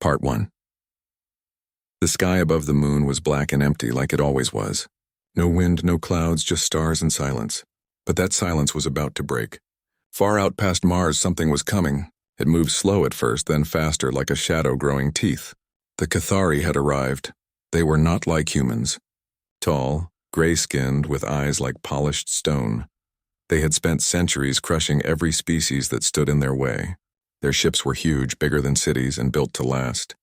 Part 1. The sky above the moon was black and empty like it always was. No wind, no clouds, just stars and silence. But that silence was about to break. Far out past Mars something was coming. It moved slow at first, then faster like a shadow growing teeth. The Cathari had arrived. They were not like humans. Tall, gray-skinned, with eyes like polished stone. They had spent centuries crushing every species that stood in their way. Their ships were huge, bigger than cities, and built to last.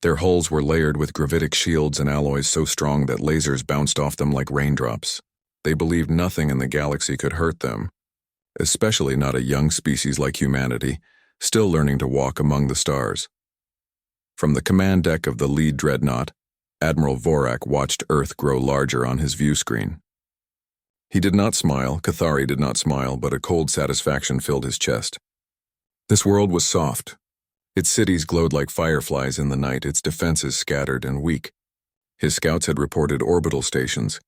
Their hulls were layered with gravitic shields and alloys so strong that lasers bounced off them like raindrops. They believed nothing in the galaxy could hurt them, especially not a young species like humanity, still learning to walk among the stars. From the command deck of the lead dreadnought, Admiral Vorak watched Earth grow larger on his view screen. He did not smile, Cathari did not smile, but a cold satisfaction filled his chest. This world was soft. Its cities glowed like fireflies in the night, its defenses scattered and weak. His scouts had reported orbital stations,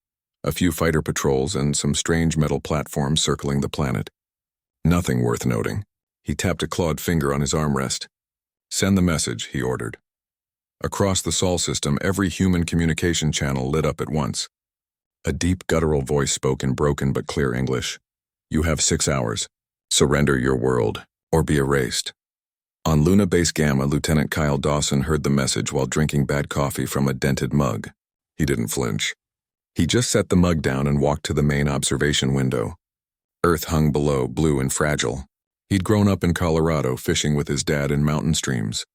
a few fighter patrols, and some strange metal platforms circling the planet. Nothing worth noting. He tapped a clawed finger on his armrest. "Send the message," he ordered. Across the Sol system, every human communication channel lit up at once. A deep, guttural voice spoke in broken but clear English. "You have 6 hours. Surrender your world, or be erased." On Luna Base Gamma, Lieutenant Kyle Dawson heard the message while drinking bad coffee from a dented mug. He didn't flinch. He just set the mug down and walked to the main observation window. Earth hung below, blue and fragile. He'd grown up in Colorado, fishing with his dad in mountain streams.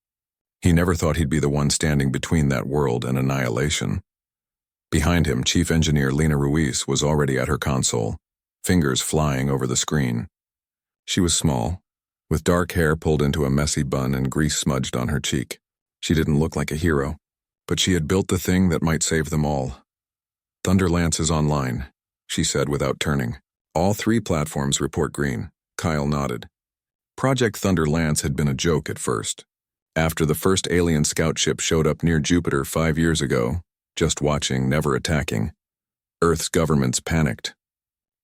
He never thought he'd be the one standing between that world and annihilation. Behind him, Chief Engineer Lena Ruiz was already at her console, fingers flying over the screen. She was small, with dark hair pulled into a messy bun and grease smudged on her cheek. She didn't look like a hero, but she had built the thing that might save them all. "Thunderlance is online," she said without turning. "All 3 platforms report green." Kyle nodded. Project Thunderlance had been a joke at first. After the first alien scout ship showed up near Jupiter 5 years ago, just watching, never attacking, Earth's governments panicked.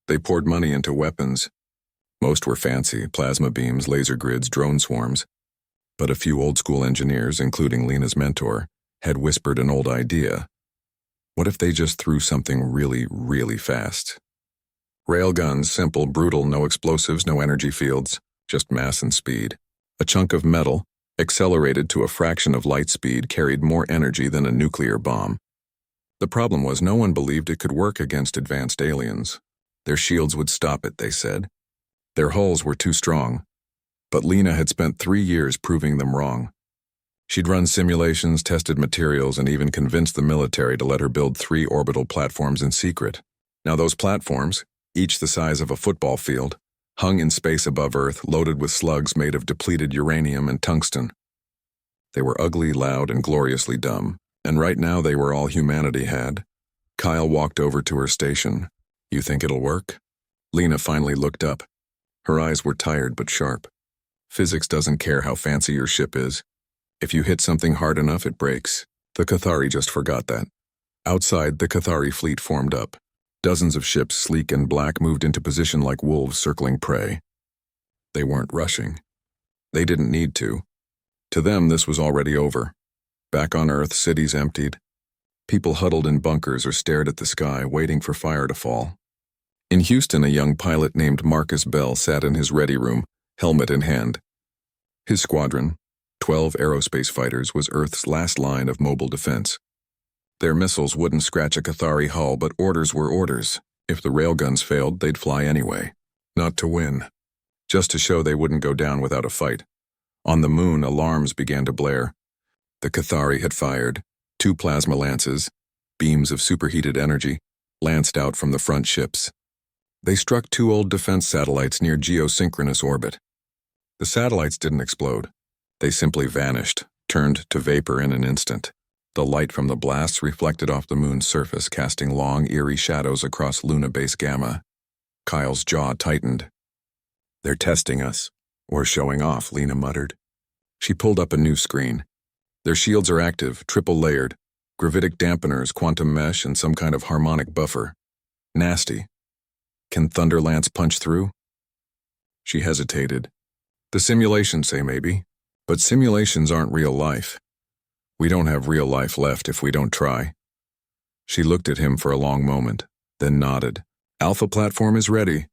They poured money into weapons. Most were fancy, plasma beams, laser grids, drone swarms. But a few old-school engineers, including Lena's mentor, had whispered an old idea. What if they just threw something really, really fast? Railguns, simple, brutal, no explosives, no energy fields, just mass and speed. A chunk of metal, accelerated to a fraction of light speed, carried more energy than a nuclear bomb. The problem was no one believed it could work against advanced aliens. Their shields would stop it, they said. Their hulls were too strong. But Lena had spent 3 years proving them wrong. She'd run simulations, tested materials, and even convinced the military to let her build 3 orbital platforms in secret. Now those platforms, each the size of a football field, hung in space above Earth, loaded with slugs made of depleted uranium and tungsten. They were ugly, loud, and gloriously dumb, and right now they were all humanity had. Kyle walked over to her station. "You think it'll work?" Lena finally looked up. Her eyes were tired but sharp. "Physics doesn't care how fancy your ship is. If you hit something hard enough, it breaks." The Cathari just forgot that. Outside, the Cathari fleet formed up. Dozens of ships, sleek and black, moved into position like wolves circling prey. They weren't rushing. They didn't need to. To them, this was already over. Back on Earth, cities emptied. People huddled in bunkers or stared at the sky, waiting for fire to fall. In Houston, a young pilot named Marcus Bell sat in his ready room, helmet in hand. His squadron, 12 aerospace fighters, was Earth's last line of mobile defense. Their missiles wouldn't scratch a Cathari hull, but orders were orders. If the railguns failed, they'd fly anyway. Not to win. Just to show they wouldn't go down without a fight. On the moon, alarms began to blare. The Cathari had fired. 2 plasma lances, beams of superheated energy, lanced out from the front ships. They struck 2 old defense satellites near geosynchronous orbit. The satellites didn't explode. They simply vanished, turned to vapor in an instant. The light from the blasts reflected off the moon's surface, casting long, eerie shadows across Luna Base Gamma. Kyle's jaw tightened. "They're testing us, or showing off," Lena muttered. She pulled up a new screen. "Their shields are active, triple-layered, gravitic dampeners, quantum mesh, and some kind of harmonic buffer. Nasty. Can Thunderlance punch through?" She hesitated. "The simulations say maybe, but simulations aren't real life. We don't have real life left if we don't try. She looked at him for a long moment, then nodded. Alpha platform is ready,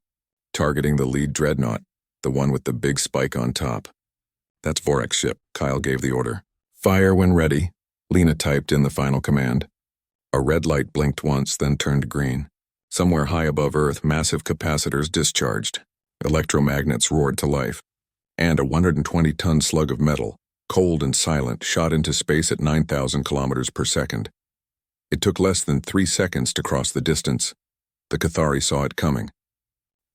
targeting the lead dreadnought, the one with the big spike on top. That's Vorek's ship, Kyle gave the order. Fire when ready, Lena typed in the final command. A red light blinked once, then turned green. Somewhere high above Earth, massive capacitors discharged. Electromagnets roared to life. And a 120-ton slug of metal, cold and silent, shot into space at 9,000 kilometers per second. It took less than 3 seconds to cross the distance. The Cathari saw it coming.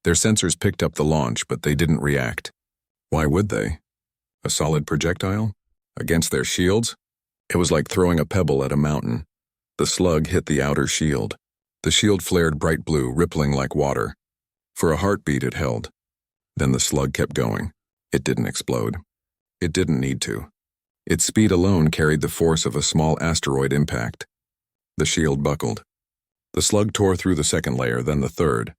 Their sensors picked up the launch, but they didn't react. Why would they? A solid projectile? Against their shields? It was like throwing a pebble at a mountain. The slug hit the outer shield. The shield flared bright blue, rippling like water. For a heartbeat it held. Then the slug kept going. It didn't explode. It didn't need to. Its speed alone carried the force of a small asteroid impact. The shield buckled. The slug tore through the second layer, then the third.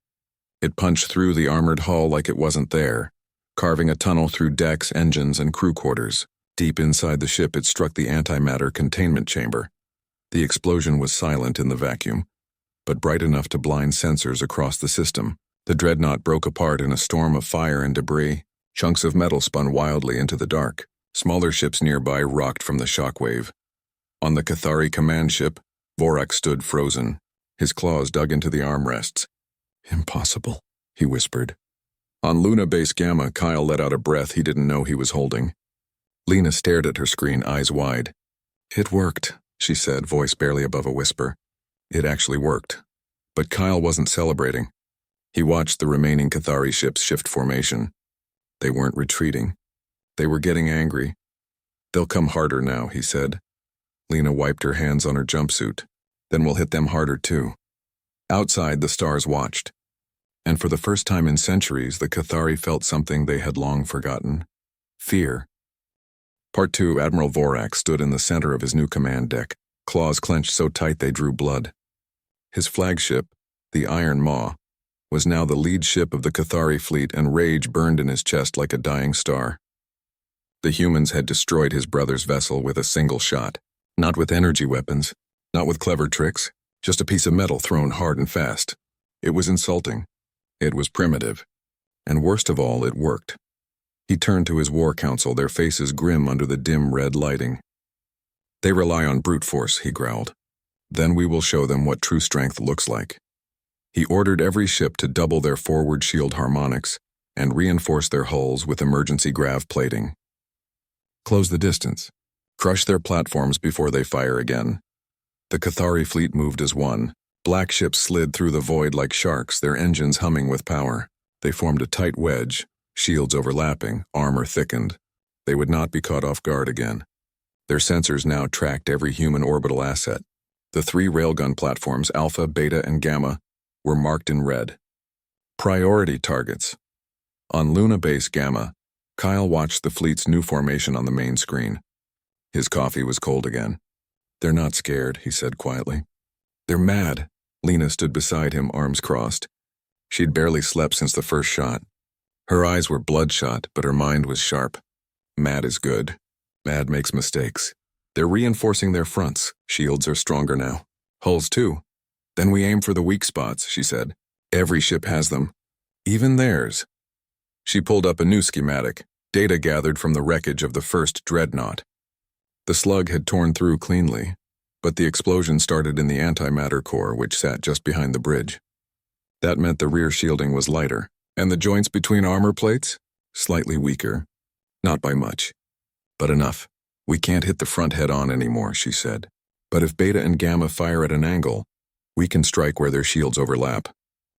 It punched through the armored hull like it wasn't there, carving a tunnel through decks, engines, and crew quarters. Deep inside the ship, it struck the antimatter containment chamber. The explosion was silent in the vacuum, but bright enough to blind sensors across the system. The dreadnought broke apart in a storm of fire and debris. Chunks of metal spun wildly into the dark. Smaller ships nearby rocked from the shockwave. On the Cathari command ship, Vorek stood frozen. His claws dug into the armrests. Impossible, he whispered. On Luna Base Gamma, Kyle let out a breath he didn't know he was holding. Lena stared at her screen, eyes wide. It worked, she said, voice barely above a whisper. It actually worked. But Kyle wasn't celebrating. He watched the remaining Cathari ships shift formation. They weren't retreating. They were getting angry. They'll come harder now, he said. Lena wiped her hands on her jumpsuit. Then we'll hit them harder too. Outside, the stars watched. And for the first time in centuries, the Cathari felt something they had long forgotten. Fear. Part 2, Admiral Vorek stood in the center of his new command deck, claws clenched so tight they drew blood. His flagship, the Iron Maw, was now the lead ship of the Cathari fleet, and rage burned in his chest like a dying star. The humans had destroyed his brother's vessel with a single shot. Not with energy weapons, not with clever tricks, just a piece of metal thrown hard and fast. It was insulting. It was primitive. And worst of all, it worked. He turned to his war council, their faces grim under the dim red lighting. They rely on brute force, he growled. Then we will show them what true strength looks like. He ordered every ship to double their forward shield harmonics and reinforce their hulls with emergency grav plating. Close the distance. Crush their platforms before they fire again. The Cathari fleet moved as one. Black ships slid through the void like sharks, their engines humming with power. They formed a tight wedge, shields overlapping, armor thickened. They would not be caught off guard again. Their sensors now tracked every human orbital asset. The 3 railgun platforms, Alpha, Beta, and Gamma, were marked in red. Priority targets. On Luna Base Gamma, Kyle watched the fleet's new formation on the main screen. His coffee was cold again. They're not scared, he said quietly. They're mad. Lena stood beside him, arms crossed. She'd barely slept since the first shot. Her eyes were bloodshot, but her mind was sharp. Mad is good. Mad makes mistakes. They're reinforcing their fronts. Shields are stronger now. Hulls too. Then we aim for the weak spots, she said. Every ship has them. Even theirs. She pulled up a new schematic, data gathered from the wreckage of the first dreadnought. The slug had torn through cleanly, but the explosion started in the antimatter core, which sat just behind the bridge. That meant the rear shielding was lighter, and the joints between armor plates? Slightly weaker. Not by much. But enough. We can't hit the front head-on anymore, she said. But if Beta and Gamma fire at an angle, we can strike where their shields overlap.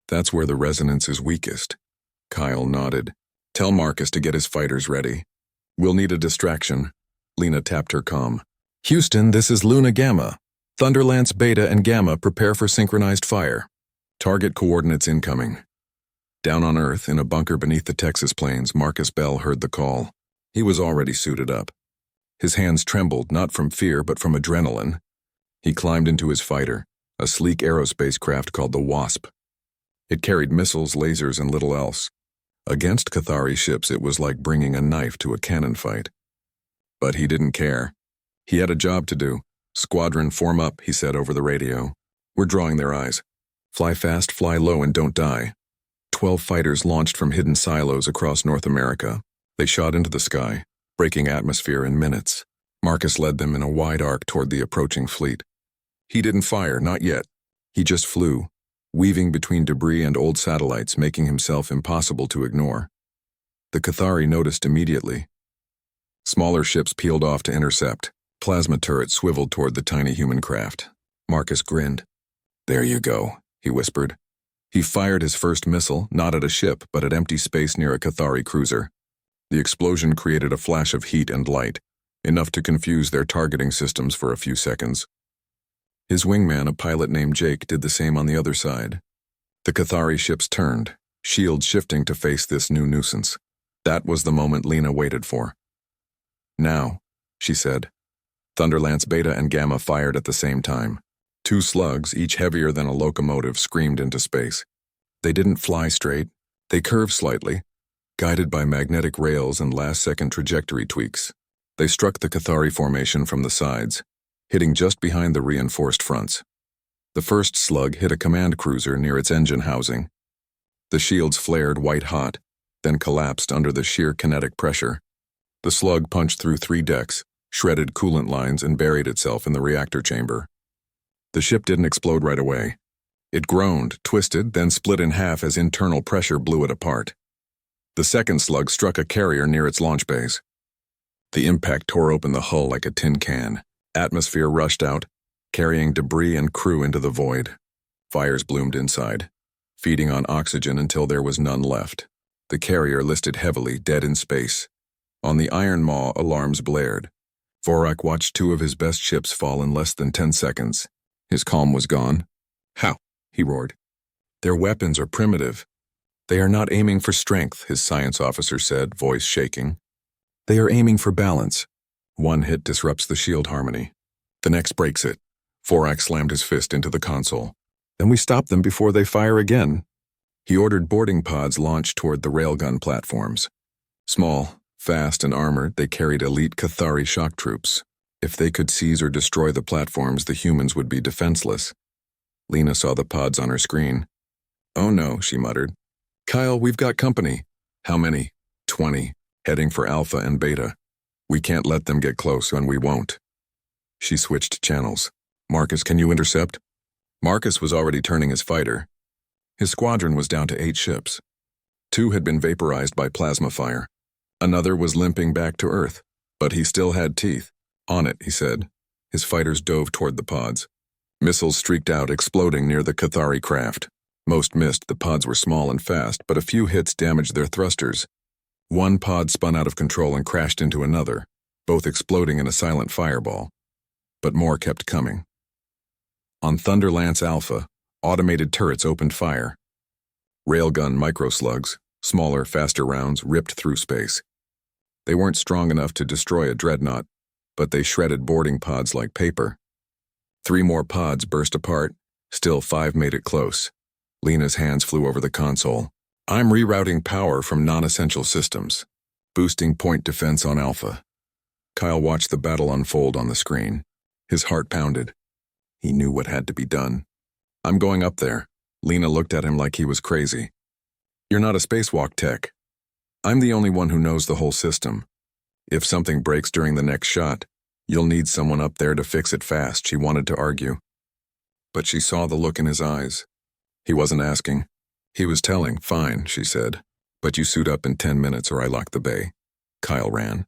That's where the resonance is weakest. Kyle nodded. Tell Marcus to get his fighters ready. We'll need a distraction. Lena tapped her comm. Houston, this is Luna Gamma. Thunderlance, Beta, and Gamma prepare for synchronized fire. Target coordinates incoming. Down on Earth, in a bunker beneath the Texas plains, Marcus Bell heard the call. He was already suited up. His hands trembled, not from fear, but from adrenaline. He climbed into his fighter, a sleek aerospace craft called the Wasp. It carried missiles, lasers, and little else. Against Cathari ships, it was like bringing a knife to a cannon fight. But he didn't care. He had a job to do. "Squadron, form up," he said over the radio. "We're drawing their eyes. Fly fast, fly low, and don't die." 12 fighters launched from hidden silos across North America. They shot into the sky, breaking atmosphere in minutes. Marcus led them in a wide arc toward the approaching fleet. He didn't fire, not yet. He just flew, weaving between debris and old satellites, making himself impossible to ignore. The Cathari noticed immediately. Smaller ships peeled off to intercept. Plasma turrets swiveled toward the tiny human craft. Marcus grinned. "There you go," he whispered. He fired his first missile, not at a ship, but at empty space near a Cathari cruiser. The explosion created a flash of heat and light, enough to confuse their targeting systems for a few seconds. His wingman, a pilot named Jake, did the same on the other side. The Cathari ships turned, shields shifting to face this new nuisance. That was the moment Lena waited for. "Now," she said. Thunderlance Beta and Gamma fired at the same time. 2 slugs, each heavier than a locomotive, screamed into space. They didn't fly straight. They curved slightly, guided by magnetic rails and last-second trajectory tweaks. They struck the Cathari formation from the sides, hitting just behind the reinforced fronts. The first slug hit a command cruiser near its engine housing. The shields flared white-hot, then collapsed under the sheer kinetic pressure. The slug punched through 3 decks, shredded coolant lines, and buried itself in the reactor chamber. The ship didn't explode right away. It groaned, twisted, then split in half as internal pressure blew it apart. The second slug struck a carrier near its launch base. The impact tore open the hull like a tin can. Atmosphere rushed out, carrying debris and crew into the void. Fires bloomed inside, feeding on oxygen until there was none left. The carrier listed heavily, dead in space. On the Iron Maw, alarms blared. Vorak watched 2 of his best ships fall in less than 10 seconds. His calm was gone. "How?" he roared. "Their weapons are primitive. They are not aiming for strength," his science officer said, voice shaking. "They are aiming for balance. One hit disrupts the shield harmony. The next breaks it." Vorak slammed his fist into the console. "Then we stop them before they fire again." He ordered boarding pods launched toward the railgun platforms. Small, fast, and armored, they carried elite Cathari shock troops. If they could seize or destroy the platforms, the humans would be defenseless. Lena saw the pods on her screen. "Oh no," she muttered. "Kyle, we've got company." "How many?" 20, heading for Alpha and Beta. "We can't let them get close, and we won't." She switched channels. "Marcus, can you intercept?" Marcus was already turning his fighter. His squadron was down to 8 ships. 2 had been vaporized by plasma fire. Another was limping back to Earth, but he still had teeth. "On it," he said. His fighters dove toward the pods. Missiles streaked out, exploding near the Cathari craft. Most missed. The pods were small and fast, but a few hits damaged their thrusters. One pod spun out of control and crashed into another, both exploding in a silent fireball. But more kept coming. On Thunderlance Alpha, automated turrets opened fire. Railgun microslugs, smaller, faster rounds, ripped through space. They weren't strong enough to destroy a dreadnought, but they shredded boarding pods like paper. 3 more pods burst apart. Still 5 made it close. Lena's hands flew over the console. "I'm rerouting power from non-essential systems. Boosting point defense on Alpha." Kyle watched the battle unfold on the screen. His heart pounded. He knew what had to be done. "I'm going up there." Lena looked at him like he was crazy. "You're not a spacewalk tech. I'm the only one who knows the whole system. If something breaks during the next shot, you'll need someone up there to fix it fast," she wanted to argue. But she saw the look in his eyes. He wasn't asking. He was telling. "Fine," she said. "But you suit up in 10 minutes or I lock the bay." Kyle ran.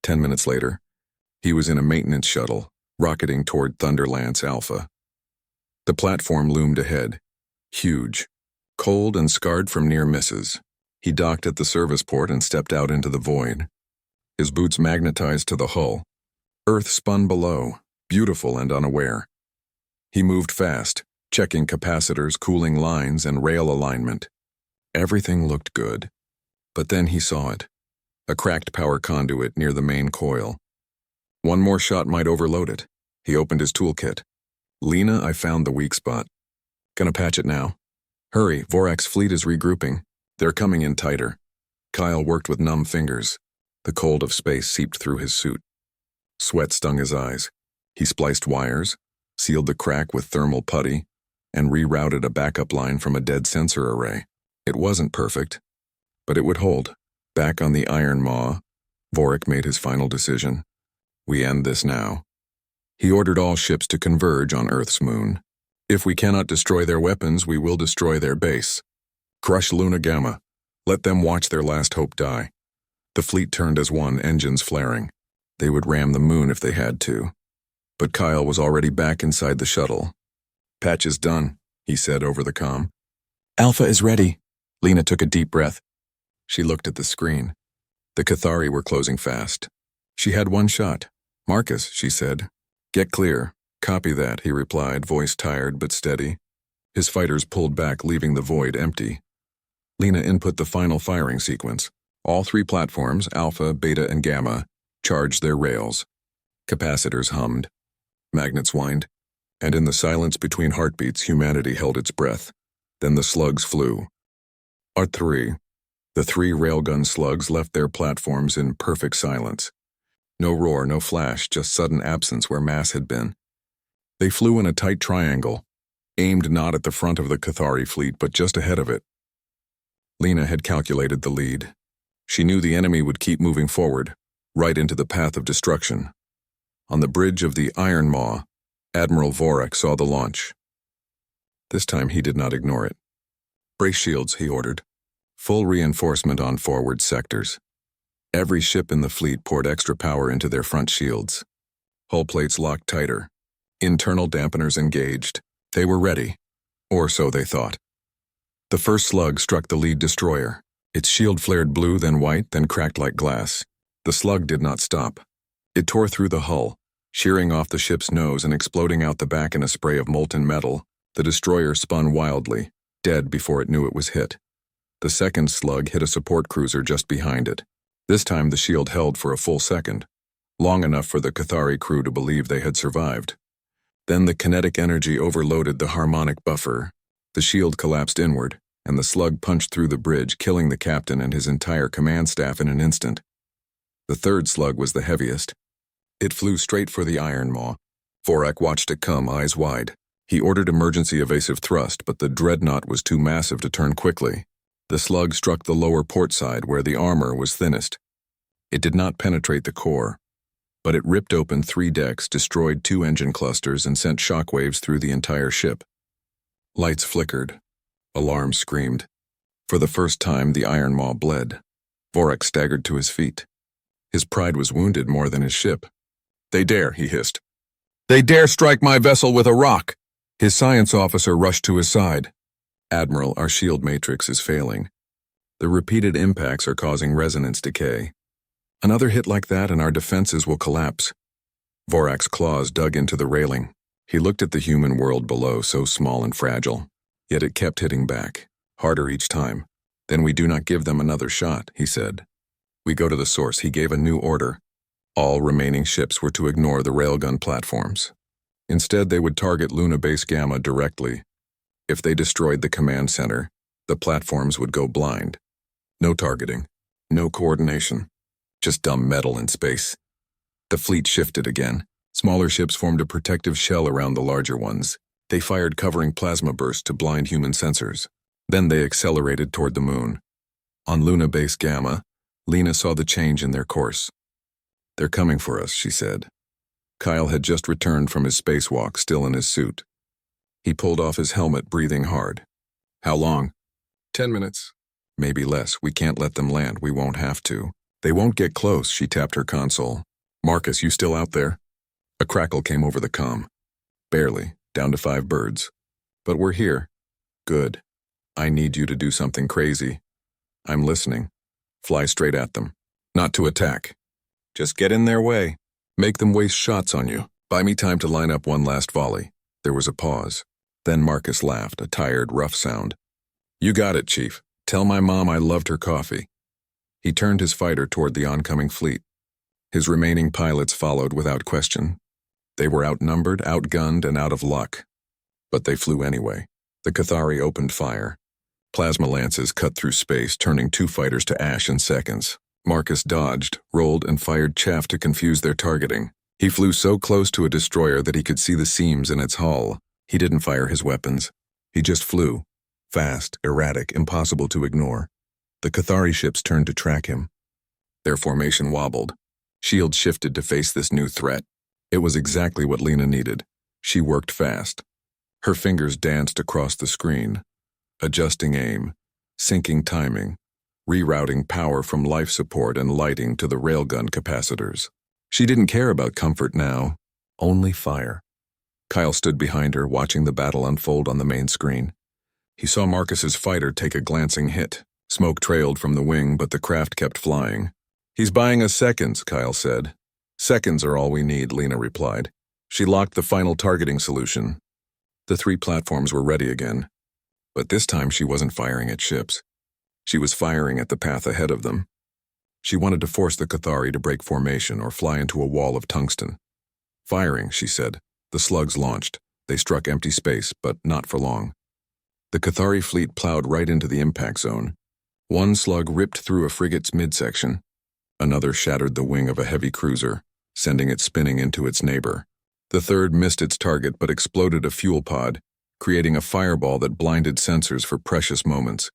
10 minutes later, he was in a maintenance shuttle, rocketing toward Thunderlance Alpha. The platform loomed ahead, huge, cold and scarred from near misses. He docked at the service port and stepped out into the void. His boots magnetized to the hull. Earth spun below, beautiful and unaware. He moved fast, checking capacitors, cooling lines, and rail alignment. Everything looked good. But then he saw it. A cracked power conduit near the main coil. One more shot might overload it. He opened his toolkit. "Lena, I found the weak spot. Gonna patch it now. Hurry, Vorak's fleet is regrouping. They're coming in tighter." Kyle worked with numb fingers. The cold of space seeped through his suit. Sweat stung his eyes. He spliced wires, sealed the crack with thermal putty, and rerouted a backup line from a dead sensor array. It wasn't perfect, but it would hold. Back on the Iron Maw, Vorik made his final decision. We end this now. He ordered all ships to converge on Earth's moon. If we cannot destroy their weapons, we will destroy their base. Crush Luna Gamma. Let them watch their last hope die. The fleet turned as one, engines flaring. They would ram the moon if they had to. But Kyle was already back inside the shuttle. Patch is done, he said over the comm. Alpha is ready. Lena took a deep breath. She looked at the screen. The Cathari were closing fast. She had one shot. Marcus, she said. Get clear. Copy that, he replied, voice tired but steady. His fighters pulled back, leaving the void empty. Lena input the final firing sequence. All three platforms, Alpha, Beta, and Gamma, charged their rails. Capacitors hummed. Magnets whined. And in the silence between heartbeats, humanity held its breath. Then the slugs flew. Art 3. The three railgun slugs left their platforms in perfect silence. No roar, no flash, just sudden absence where mass had been. They flew in a tight triangle, aimed not at the front of the Cathari fleet, but just ahead of it. Lena had calculated the lead. She knew the enemy would keep moving forward, right into the path of destruction. On the bridge of the Iron Maw, Admiral Vorik saw the launch. This time he did not ignore it. Brace shields, he ordered. Full reinforcement on forward sectors. Every ship in the fleet poured extra power into their front shields. Hull plates locked tighter. Internal dampeners engaged. They were ready. Or so they thought. The first slug struck the lead destroyer. Its shield flared blue, then white, then cracked like glass. The slug did not stop. It tore through the hull, shearing off the ship's nose and exploding out the back in a spray of molten metal. The destroyer spun wildly, dead before it knew it was hit. The second slug hit a support cruiser just behind it. This time the shield held for a full second, long enough for the Cathari crew to believe they had survived. Then the kinetic energy overloaded the harmonic buffer. The shield collapsed inward, and the slug punched through the bridge, killing the captain and his entire command staff in an instant. The third slug was the heaviest. It flew straight for the Iron Maw. Vorik watched it come, eyes wide. He ordered emergency evasive thrust, but the dreadnought was too massive to turn quickly. The slug struck the lower port side where the armor was thinnest. It did not penetrate the core, but it ripped open 3 decks, destroyed 2 engine clusters, and sent shockwaves through the entire ship. Lights flickered. Alarms screamed. For the first time, the Iron Maw bled. Vorik staggered to his feet. His pride was wounded more than his ship. They dare, he hissed. They dare strike my vessel with a rock! His science officer rushed to his side. Admiral, our shield matrix is failing. The repeated impacts are causing resonance decay. Another hit like that and our defenses will collapse. Vorik's claws dug into the railing. He looked at the human world below, so small and fragile. Yet it kept hitting back, harder each time. Then we do not give them another shot, he said. We go to the source. He gave a new order. All remaining ships were to ignore the railgun platforms. Instead, they would target Luna Base Gamma directly. If they destroyed the command center, the platforms would go blind. No targeting, no coordination, just dumb metal in space. The fleet shifted again. Smaller ships formed a protective shell around the larger ones. They fired covering plasma bursts to blind human sensors. Then they accelerated toward the moon. On Luna Base Gamma, Lena saw the change in their course. They're coming for us, she said. Kyle had just returned from his spacewalk, still in his suit. He pulled off his helmet, breathing hard. How long? 10 minutes. Maybe less. We can't let them land. We won't have to. They won't get close, she tapped her console. Marcus, you still out there? A crackle came over the comm. Barely, down to 5 birds. But we're here. Good. I need you to do something crazy. I'm listening. Fly straight at them. Not to attack. Just get in their way. Make them waste shots on you. Buy me time to line up one last volley. There was a pause. Then Marcus laughed, a tired, rough sound. You got it, Chief. Tell my mom I loved her coffee. He turned his fighter toward the oncoming fleet. His remaining pilots followed without question. They were outnumbered, outgunned, and out of luck. But they flew anyway. The Cathari opened fire. Plasma lances cut through space, turning 2 fighters to ash in seconds. Marcus dodged, rolled, and fired chaff to confuse their targeting. He flew so close to a destroyer that he could see the seams in its hull. He didn't fire his weapons. He just flew. Fast, erratic, impossible to ignore. The Cathari ships turned to track him. Their formation wobbled. Shields shifted to face this new threat. It was exactly what Lena needed. She worked fast. Her fingers danced across the screen, adjusting aim, syncing timing, rerouting power from life support and lighting to the railgun capacitors. She didn't care about comfort now, only fire. Kyle stood behind her, watching the battle unfold on the main screen. He saw Marcus's fighter take a glancing hit. Smoke trailed from the wing, but the craft kept flying. "He's buying us seconds," Kyle said. "Seconds are all we need," Lena replied. She locked the final targeting solution. The 3 platforms were ready again. But this time she wasn't firing at ships. She was firing at the path ahead of them. She wanted to force the Cathari to break formation or fly into a wall of tungsten. "Firing," she said. The slugs launched. They struck empty space, but not for long. The Cathari fleet plowed right into the impact zone. One slug ripped through a frigate's midsection. Another shattered the wing of a heavy cruiser, sending it spinning into its neighbor. The third missed its target but exploded a fuel pod, creating a fireball that blinded sensors for precious moments.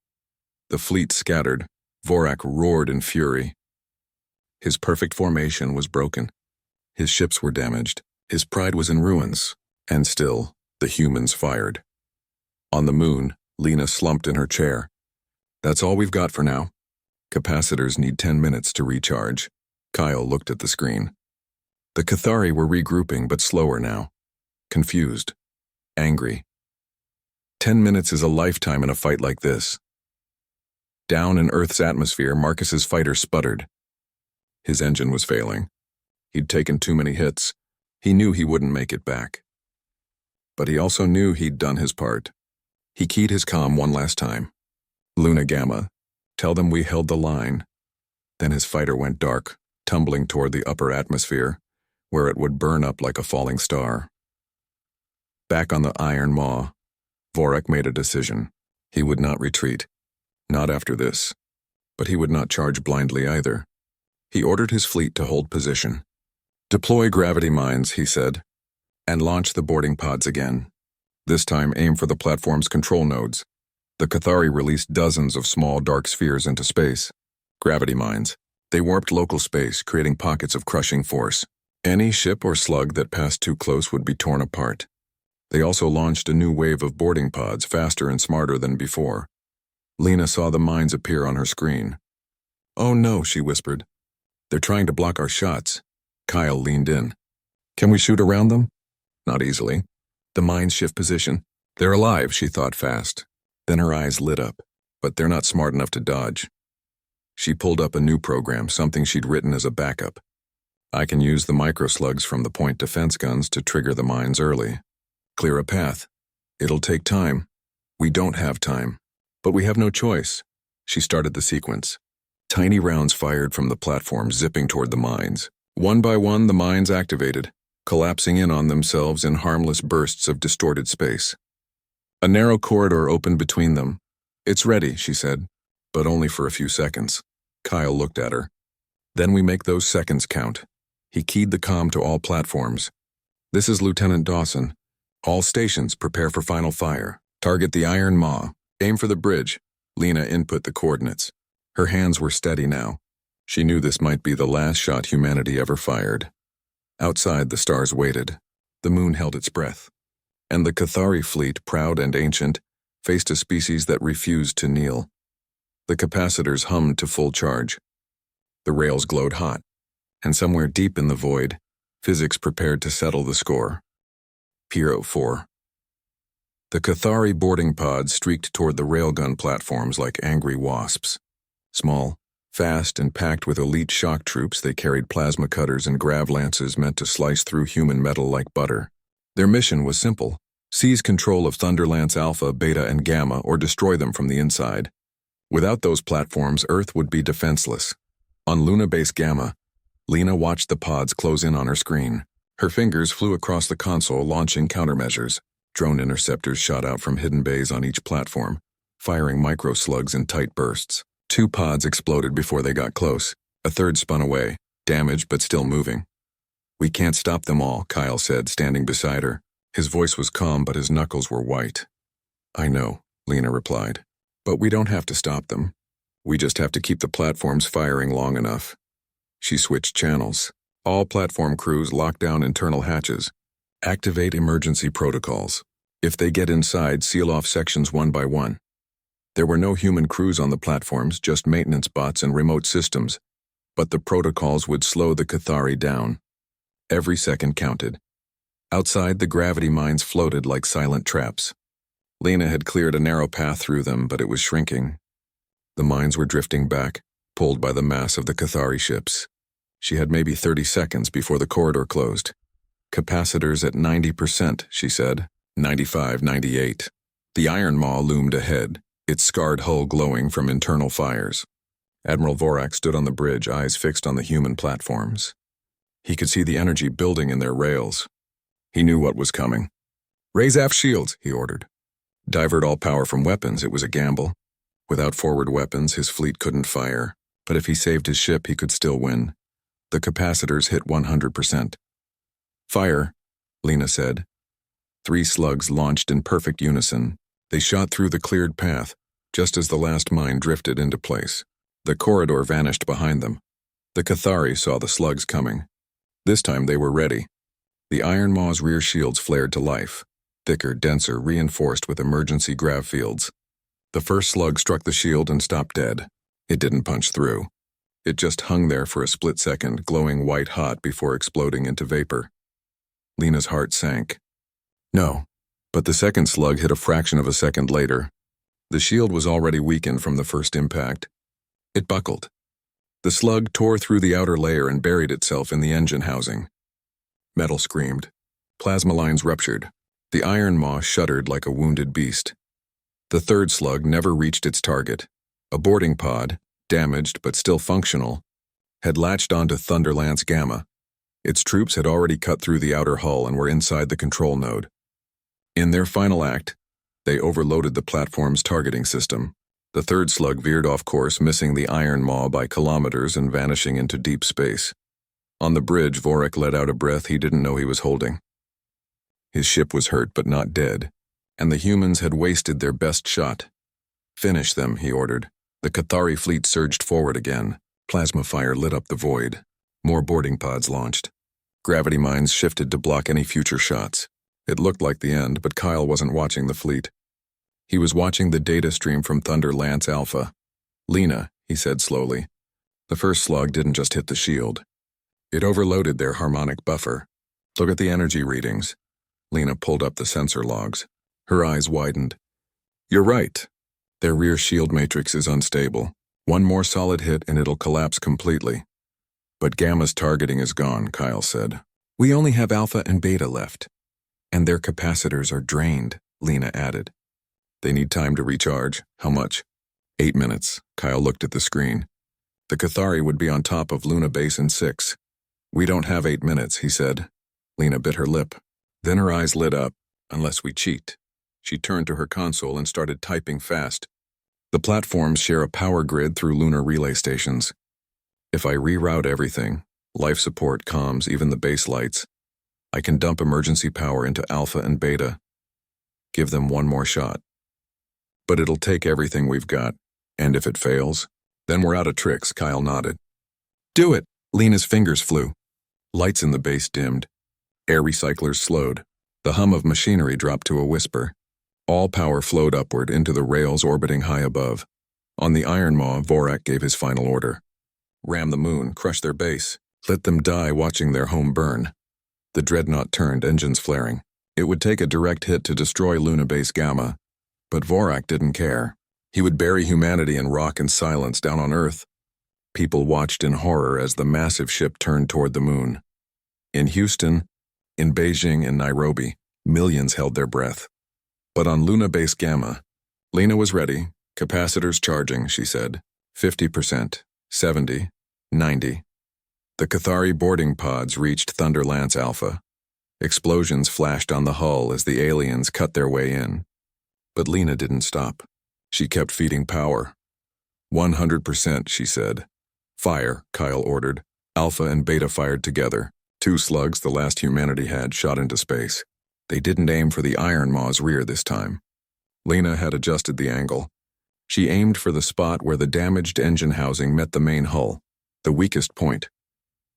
The fleet scattered. Vorak roared in fury. His perfect formation was broken. His ships were damaged. His pride was in ruins. And still, the humans fired. On the moon, Lena slumped in her chair. "That's all we've got for now. Capacitors need 10 minutes to recharge." Kyle looked at the screen. The Cathari were regrouping, but slower now. Confused. Angry. 10 minutes is a lifetime in a fight like this. Down in Earth's atmosphere, Marcus's fighter sputtered. His engine was failing. He'd taken too many hits. He knew he wouldn't make it back. But he also knew he'd done his part. He keyed his comm one last time. "Luna Gamma, tell them we held the line." Then his fighter went dark, tumbling toward the upper atmosphere, where it would burn up like a falling star. Back on the Iron Maw, Vorak made a decision. He would not retreat. Not after this. But he would not charge blindly either. He ordered his fleet to hold position. "Deploy gravity mines," he said, "and launch the boarding pods again. This time aim for the platform's control nodes." The Cathari released dozens of small dark spheres into space. Gravity mines. They warped local space, creating pockets of crushing force. Any ship or slug that passed too close would be torn apart. They also launched a new wave of boarding pods, faster and smarter than before. Lena saw the mines appear on her screen. "Oh no," she whispered. "They're trying to block our shots." Kyle leaned in. "Can we shoot around them?" "Not easily." The mines shift position. "They're alive," she thought fast. Then her eyes lit up. "But they're not smart enough to dodge." She pulled up a new program, something she'd written as a backup. "I can use the microslugs from the point defense guns to trigger the mines early. Clear a path. It'll take time. We don't have time. But we have no choice." She started the sequence. Tiny rounds fired from the platform, zipping toward the mines. One by one, the mines activated, collapsing in on themselves in harmless bursts of distorted space. A narrow corridor opened between them. "It's ready," she said, but only for a few seconds. Kyle looked at her. "Then we make those seconds count." He keyed the comm to all platforms. "This is Lieutenant Dawson. All stations prepare for final fire. Target the Iron Maw. Aim for the bridge." Lena input the coordinates. Her hands were steady now. She knew this might be the last shot humanity ever fired. Outside, the stars waited. The moon held its breath. And the Cathari fleet, proud and ancient, faced a species that refused to kneel. The capacitors hummed to full charge. The rails glowed hot. And somewhere deep in the void, physics prepared to settle the score. Piero 4. The Cathari boarding pods streaked toward the railgun platforms like angry wasps. Small, fast, and packed with elite shock troops, they carried plasma cutters and grav lances meant to slice through human metal like butter. Their mission was simple: seize control of Thunderlance Alpha, Beta, and Gamma, or destroy them from the inside. Without those platforms, Earth would be defenseless. On Luna Base Gamma, Lena watched the pods close in on her screen. Her fingers flew across the console, launching countermeasures. Drone interceptors shot out from hidden bays on each platform, firing micro-slugs in tight bursts. 2 pods exploded before they got close. A third spun away, damaged but still moving. We can't stop them all, Kyle said, standing beside her. His voice was calm, but his knuckles were white. I know, Lena replied. But we don't have to stop them. We just have to keep the platforms firing long enough. She switched channels. All platform crews lock down internal hatches. Activate emergency protocols. If they get inside, seal off sections one by one. There were no human crews on the platforms, just maintenance bots and remote systems. But the protocols would slow the Cathari down. Every second counted. Outside, the gravity mines floated like silent traps. Lena had cleared a narrow path through them, but it was shrinking. The mines were drifting back, pulled by the mass of the Cathari ships. She had maybe 30 seconds before the corridor closed. Capacitors at 90%, she said. 95, 98. The Iron Maw loomed ahead, its scarred hull glowing from internal fires. Admiral Vorak stood on the bridge, eyes fixed on the human platforms. He could see the energy building in their rails. He knew what was coming. Raise aft shields, he ordered. Divert all power from weapons. It was a gamble. Without forward weapons, his fleet couldn't fire, but if he saved his ship, he could still win. The capacitors hit 100%. Fire, Lena said. 3 slugs launched in perfect unison. They shot through the cleared path, just as the last mine drifted into place. The corridor vanished behind them. The Cathari saw the slugs coming. This time they were ready. The Iron Maw's rear shields flared to life. Thicker, denser, reinforced with emergency grav fields. The first slug struck the shield and stopped dead. It didn't punch through. It just hung there for a split second, glowing white-hot before exploding into vapor. Lena's heart sank. No, but the second slug hit a fraction of a second later. The shield was already weakened from the first impact. It buckled. The slug tore through the outer layer and buried itself in the engine housing. Metal screamed. Plasma lines ruptured. The Iron Maw shuddered like a wounded beast. The third slug never reached its target. A boarding pod, damaged but still functional, had latched onto Thunderlance Gamma. Its troops had already cut through the outer hull and were inside the control node. In their final act, they overloaded the platform's targeting system. The third slug veered off course, missing the Iron Maw by kilometers and vanishing into deep space. On the bridge, Vorak let out a breath he didn't know he was holding. His ship was hurt but not dead, and the humans had wasted their best shot. Finish them, he ordered. The Cathari fleet surged forward again. Plasma fire lit up the void. More boarding pods launched. Gravity mines shifted to block any future shots. It looked like the end, but Kyle wasn't watching the fleet. He was watching the data stream from Thunder Lance Alpha. Lena, he said slowly. The first slug didn't just hit the shield. It overloaded their harmonic buffer. Look at the energy readings. Lena pulled up the sensor logs. Her eyes widened. You're right. Their rear shield matrix is unstable. One more solid hit and it'll collapse completely. But Gamma's targeting is gone, Kyle said. We only have Alpha and Beta left. And their capacitors are drained, Lena added. They need time to recharge. How much? 8 minutes. Kyle looked at the screen. The Cathari would be on top of Luna Base in 6. We don't have 8 minutes, he said. Lena bit her lip. Then her eyes lit up. Unless we cheat. She turned to her console and started typing fast. The platforms share a power grid through lunar relay stations. If I reroute everything, life support, comms, even the base lights, I can dump emergency power into Alpha and Beta. Give them one more shot. But it'll take everything we've got, and if it fails, then we're out of tricks, Kyle nodded. Do it! Lena's fingers flew. Lights in the base dimmed. Air recyclers slowed. The hum of machinery dropped to a whisper. All power flowed upward into the rails orbiting high above. On the Iron Maw, Vorak gave his final order. Ram the moon, crush their base. Let them die watching their home burn. The dreadnought turned, engines flaring. It would take a direct hit to destroy Luna Base Gamma. But Vorak didn't care. He would bury humanity in rock and silence down on Earth. People watched in horror as the massive ship turned toward the moon. In Houston, in Beijing and Nairobi, millions held their breath. But on Luna Base Gamma, Lena was ready, capacitors charging, she said. 50%, 70, 90. The Cathari boarding pods reached Thunderlance Alpha. Explosions flashed on the hull as the aliens cut their way in. But Lena didn't stop. She kept feeding power. 100%, she said. Fire, Kyle ordered. Alpha and Beta fired together. Two slugs, the last humanity had, shot into space. They didn't aim for the Iron Maw's rear this time. Lena had adjusted the angle. She aimed for the spot where the damaged engine housing met the main hull, the weakest point.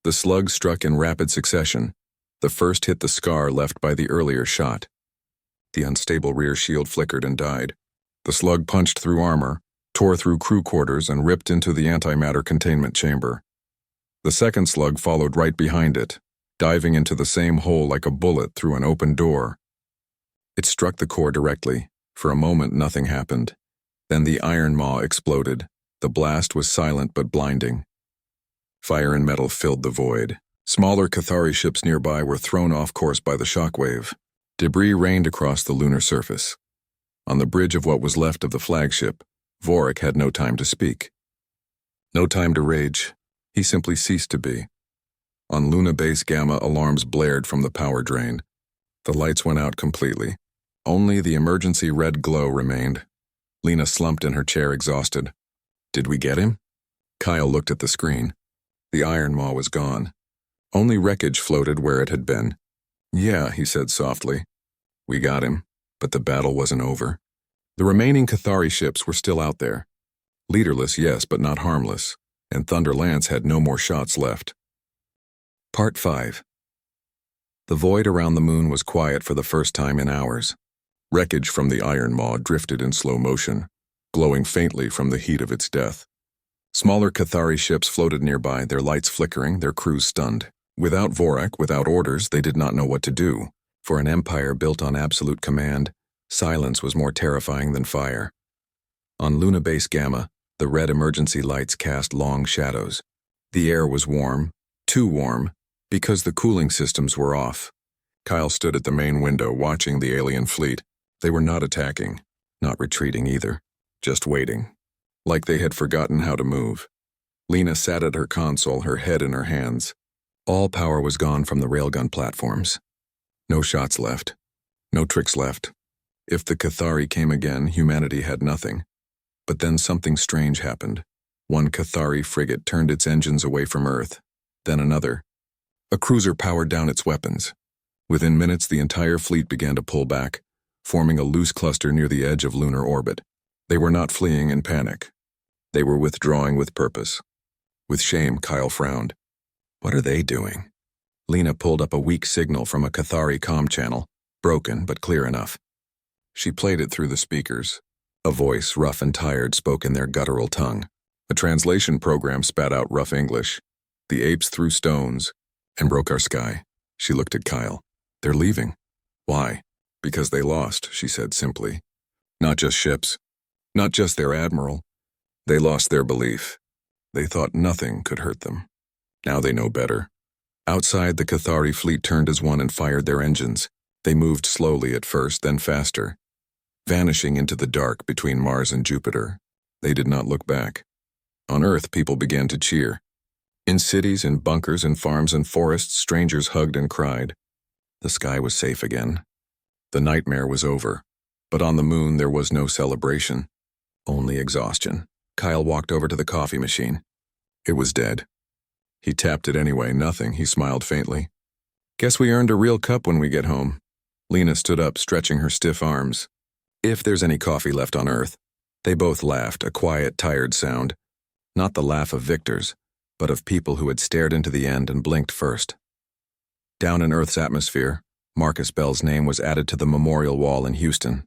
The slugs struck in rapid succession. The first hit the scar left by the earlier shot. The unstable rear shield flickered and died. The slug punched through armor, tore through crew quarters, and ripped into the antimatter containment chamber. The second slug followed right behind it, diving into the same hole like a bullet through an open door. It struck the core directly. For a moment, nothing happened. Then the Iron Maw exploded. The blast was silent but blinding. Fire and metal filled the void. Smaller Cathari ships nearby were thrown off course by the shockwave. Debris rained across the lunar surface. On the bridge of what was left of the flagship, Vorik had no time to speak. No time to rage. He simply ceased to be. On Luna Base Gamma, alarms blared from the power drain. The lights went out completely. Only the emergency red glow remained. Lena slumped in her chair, exhausted. Did we get him? Kyle looked at the screen. The Iron Maw was gone. Only wreckage floated where it had been. Yeah, he said softly. We got him, but the battle wasn't over. The remaining Cathari ships were still out there. Leaderless, yes, but not harmless, and Thunder Lance had no more shots left. Part 5. The void around the moon was quiet for the first time in hours. Wreckage from the Iron Maw drifted in slow motion, glowing faintly from the heat of its death. Smaller Cathari ships floated nearby, their lights flickering, their crews stunned. Without Vorik, without orders, they did not know what to do. For an empire built on absolute command, silence was more terrifying than fire. On Luna Base Gamma, the red emergency lights cast long shadows. The air was warm, too warm, because the cooling systems were off. Kyle stood at the main window watching the alien fleet. They were not attacking, not retreating either, just waiting. Like they had forgotten how to move. Lena sat at her console, her head in her hands. All power was gone from the railgun platforms. No shots left. No tricks left. If the Cathari came again, humanity had nothing. But then something strange happened. One Cathari frigate turned its engines away from Earth. Then another. A cruiser powered down its weapons. Within minutes, the entire fleet began to pull back, forming a loose cluster near the edge of lunar orbit. They were not fleeing in panic. They were withdrawing with purpose. With shame, Kyle frowned. What are they doing? Lena pulled up a weak signal from a Cathari comm channel, broken but clear enough. She played it through the speakers. A voice, rough and tired, spoke in their guttural tongue. A translation program spat out rough English. The apes threw stones and broke our sky. She looked at Kyle. They're leaving. Why? Because they lost, she said simply. Not just ships. Not just their admiral. They lost their belief. They thought nothing could hurt them. Now they know better. Outside, the Cathari fleet turned as one and fired their engines. They moved slowly at first, then faster. Vanishing into the dark between Mars and Jupiter. They did not look back. On Earth, people began to cheer. In cities, in bunkers, in farms and forests, strangers hugged and cried. The sky was safe again. The nightmare was over. But on the moon, there was no celebration. Only exhaustion. Kyle walked over to the coffee machine. It was dead. He tapped it anyway, nothing. He smiled faintly. Guess we earned a real cup when we get home. Lena stood up, stretching her stiff arms. If there's any coffee left on Earth. They both laughed, a quiet, tired sound. Not the laugh of victors, but of people who had stared into the end and blinked first. Down in Earth's atmosphere, Marcus Bell's name was added to the memorial wall in Houston.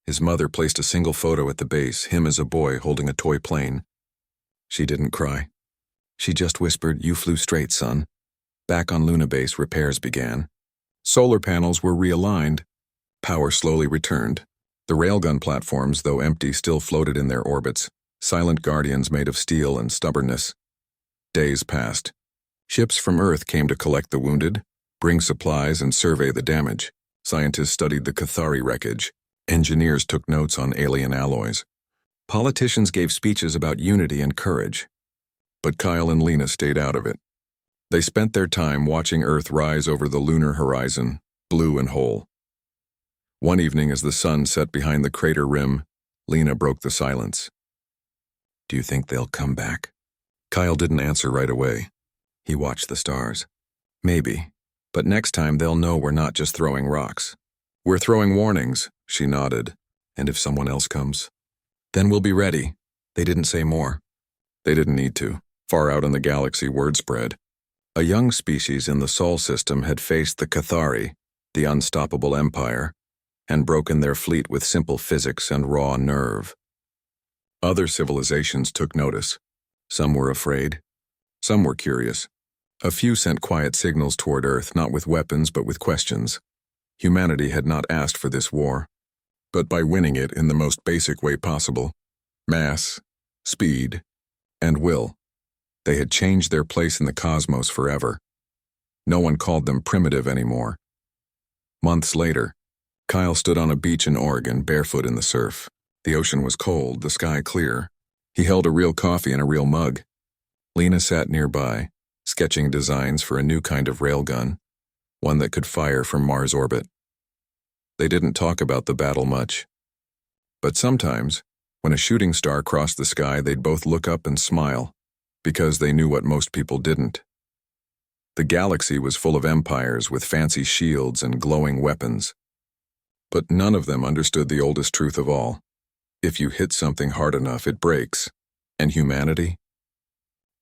His mother placed a single photo at the base, him as a boy holding a toy plane. She didn't cry. She just whispered, "You flew straight, son." Back on Luna Base, repairs began. Solar panels were realigned. Power slowly returned. The railgun platforms, though empty, still floated in their orbits, silent guardians made of steel and stubbornness. Days passed. Ships from Earth came to collect the wounded, bring supplies, and survey the damage. Scientists studied the Cathari wreckage. Engineers took notes on alien alloys. Politicians gave speeches about unity and courage. But Kyle and Lena stayed out of it. They spent their time watching Earth rise over the lunar horizon, blue and whole. One evening, as the sun set behind the crater rim, Lena broke the silence. Do you think they'll come back? Kyle didn't answer right away. He watched the stars. Maybe. But next time they'll know we're not just throwing rocks. We're throwing warnings, she nodded. And if someone else comes? Then we'll be ready. They didn't say more. They didn't need to. Far out in the galaxy, word spread. A young species in the Sol system had faced the Cathari, the unstoppable empire, and broken their fleet with simple physics and raw nerve. Other civilizations took notice. Some were afraid. Some were curious. A few sent quiet signals toward Earth, not with weapons but with questions. Humanity had not asked for this war. But by winning it in the most basic way possible, mass, speed, and will, they had changed their place in the cosmos forever. No one called them primitive anymore. Months later, Kyle stood on a beach in Oregon, barefoot in the surf. The ocean was cold, the sky clear. He held a real coffee in a real mug. Lena sat nearby, sketching designs for a new kind of railgun, one that could fire from Mars orbit. They didn't talk about the battle much. But sometimes, when a shooting star crossed the sky, they'd both look up and smile, because they knew what most people didn't. The galaxy was full of empires with fancy shields and glowing weapons. But none of them understood the oldest truth of all. If you hit something hard enough, it breaks. And humanity?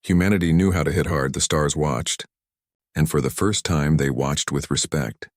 Humanity knew how to hit hard. The stars watched. And for the first time, they watched with respect.